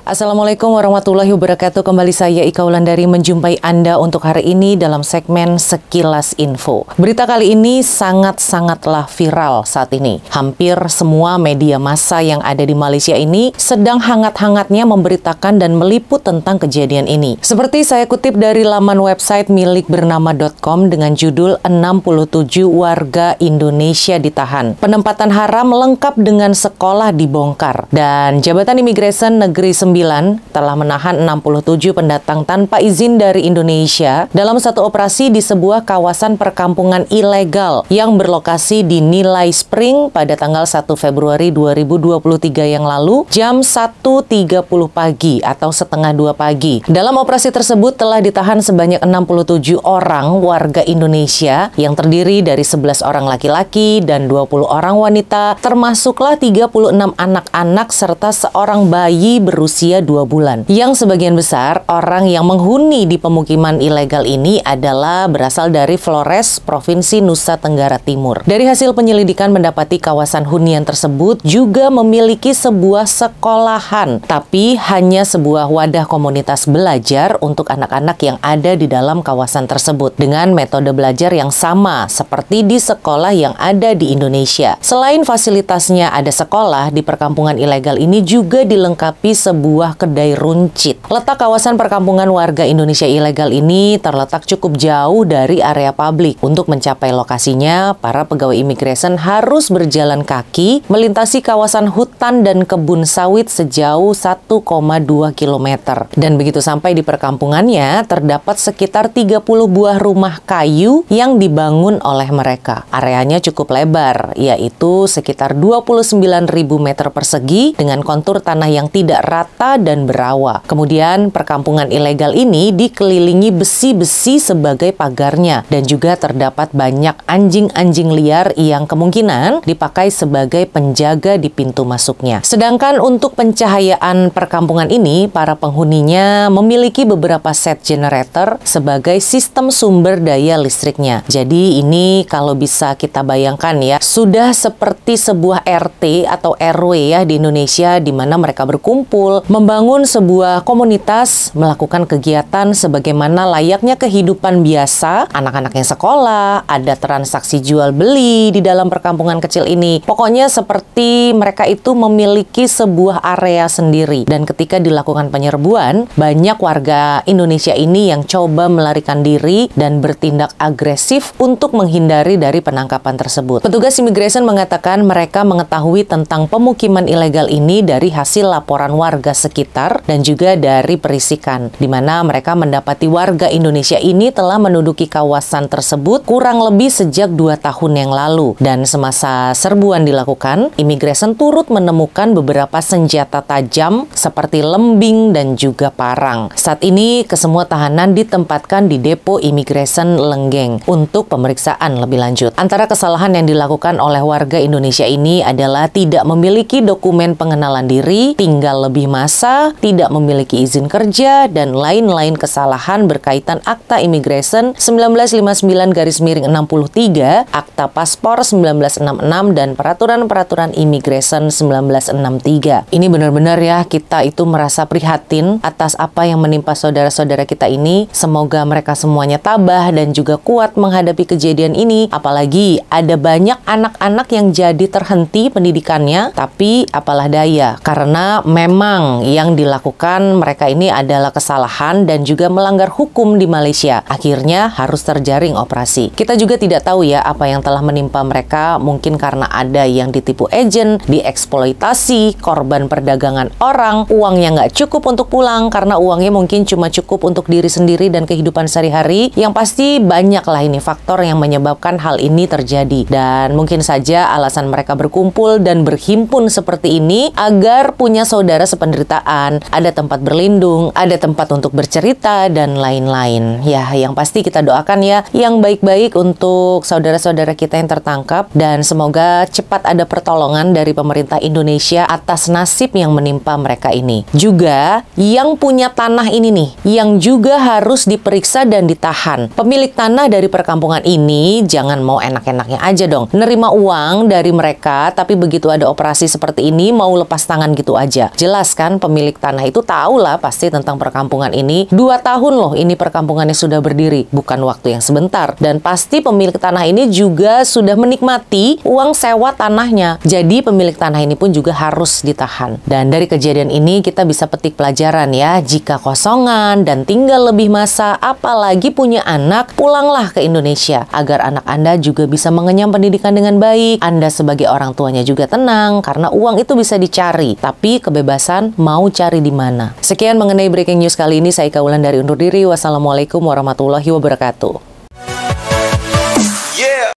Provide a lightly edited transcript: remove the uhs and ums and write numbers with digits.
Assalamualaikum warahmatullahi wabarakatuh. Kembali saya Ika Wulandari menjumpai Anda untuk hari ini dalam segmen Sekilas Info. Berita kali ini sangat-sangatlah viral saat ini. Hampir semua media massa yang ada di Malaysia ini sedang hangat-hangatnya memberitakan dan meliput tentang kejadian ini. Seperti saya kutip dari laman website milik bernama.com dengan judul 67 warga Indonesia ditahan. Penempatan haram lengkap dengan sekolah dibongkar. Dan Jabatan Imigresen Negeri 9 telah menahan 67 pendatang tanpa izin dari Indonesia dalam satu operasi di sebuah kawasan perkampungan ilegal yang berlokasi di Nilai Spring pada tanggal 1 Februari 2023 yang lalu jam 1.30 pagi atau setengah 2 pagi. Dalam operasi tersebut telah ditahan sebanyak 67 orang warga Indonesia yang terdiri dari 11 orang laki-laki dan 20 orang wanita, termasuklah 36 anak-anak serta seorang bayi berusia 2 bulan. Yang sebagian besar orang yang menghuni di pemukiman ilegal ini adalah berasal dari Flores, Provinsi Nusa Tenggara Timur. Dari hasil penyelidikan mendapati kawasan hunian tersebut juga memiliki sebuah sekolahan, tapi hanya sebuah wadah komunitas belajar untuk anak-anak yang ada di dalam kawasan tersebut dengan metode belajar yang sama seperti di sekolah yang ada di Indonesia. Selain fasilitasnya ada sekolah, di perkampungan ilegal ini juga dilengkapi sebuah kedai runcit. Letak kawasan perkampungan warga Indonesia ilegal ini terletak cukup jauh dari area publik. Untuk mencapai lokasinya, para pegawai imigresen harus berjalan kaki melintasi kawasan hutan dan kebun sawit sejauh 1,2 km. Dan begitu sampai di perkampungannya, terdapat sekitar 30 buah rumah kayu yang dibangun oleh mereka. Areanya cukup lebar, yaitu sekitar 29.000 meter persegi dengan kontur tanah yang tidak rata dan berawa. Kemudian perkampungan ilegal ini dikelilingi besi-besi sebagai pagarnya dan juga terdapat banyak anjing-anjing liar yang kemungkinan dipakai sebagai penjaga di pintu masuknya. Sedangkan untuk pencahayaan perkampungan ini, para penghuninya memiliki beberapa set generator sebagai sistem sumber daya listriknya. Jadi ini kalau bisa kita bayangkan ya, sudah seperti sebuah RT atau RW ya di Indonesia di mana mereka berkumpul, membangun sebuah komunitas, melakukan kegiatan sebagaimana layaknya kehidupan biasa, anak-anaknya sekolah, ada transaksi jual beli di dalam perkampungan kecil ini. Pokoknya seperti mereka itu memiliki sebuah area sendiri. Dan ketika dilakukan penyerbuan, banyak warga Indonesia ini yang coba melarikan diri dan bertindak agresif untuk menghindari dari penangkapan tersebut. Petugas imigresen mengatakan mereka mengetahui tentang pemukiman ilegal ini dari hasil laporan warga sekitar dan juga dari perisikan, di mana mereka mendapati warga Indonesia ini telah menduduki kawasan tersebut kurang lebih sejak 2 tahun yang lalu. Dan semasa serbuan dilakukan, imigresen turut menemukan beberapa senjata tajam seperti lembing dan juga parang. Saat ini kesemua tahanan ditempatkan di depo imigresen Lenggeng untuk pemeriksaan lebih lanjut. Antara kesalahan yang dilakukan oleh warga Indonesia ini adalah tidak memiliki dokumen pengenalan diri, tinggal lebih masa, tidak memiliki izin kerja, dan lain-lain kesalahan berkaitan Akta Imigresen 1959-63, Akta Paspor 1966, dan Peraturan-Peraturan Imigresen 1963. Ini benar-benar ya, kita itu merasa prihatin atas apa yang menimpa saudara-saudara kita ini. Semoga mereka semuanya tabah dan juga kuat menghadapi kejadian ini. Apalagi ada banyak anak-anak yang jadi terhenti pendidikannya, tapi apalah daya, karena memang yang dilakukan mereka ini adalah kesalahan dan juga melanggar hukum di Malaysia. Akhirnya harus terjaring operasi. Kita juga tidak tahu ya apa yang telah menimpa mereka, mungkin karena ada yang ditipu agen, dieksploitasi, korban perdagangan orang, uangnya nggak cukup untuk pulang karena uangnya mungkin cuma cukup untuk diri sendiri dan kehidupan sehari-hari. Yang pasti banyaklah ini faktor yang menyebabkan hal ini terjadi. Dan mungkin saja alasan mereka berkumpul dan berhimpun seperti ini agar punya saudara sependeritaan, ada tempat berlindung, ada tempat untuk bercerita, dan lain-lain. Ya, yang pasti kita doakan ya yang baik-baik untuk saudara-saudara kita yang tertangkap, dan semoga cepat ada pertolongan dari pemerintah Indonesia atas nasib yang menimpa mereka ini. Juga yang punya tanah ini nih, yang juga harus diperiksa dan ditahan. Pemilik tanah dari perkampungan ini jangan mau enak-enaknya aja dong nerima uang dari mereka, tapi begitu ada operasi seperti ini mau lepas tangan gitu aja. Jelas kan kan pemilik tanah itu tahu lah pasti tentang perkampungan ini. 2 tahun loh ini perkampungannya sudah berdiri, bukan waktu yang sebentar. Dan pasti pemilik tanah ini juga sudah menikmati uang sewa tanahnya. Jadi pemilik tanah ini pun juga harus ditahan. Dan dari kejadian ini kita bisa petik pelajaran ya, jika kosongan dan tinggal lebih masa, apalagi punya anak, pulanglah ke Indonesia agar anak Anda juga bisa mengenyam pendidikan dengan baik. Anda sebagai orang tuanya juga tenang karena uang itu bisa dicari, tapi kebebasan mau cari di mana. Sekian mengenai breaking news kali ini, saya Ika Wulandari undur diri. Wassalamualaikum warahmatullahi wabarakatuh.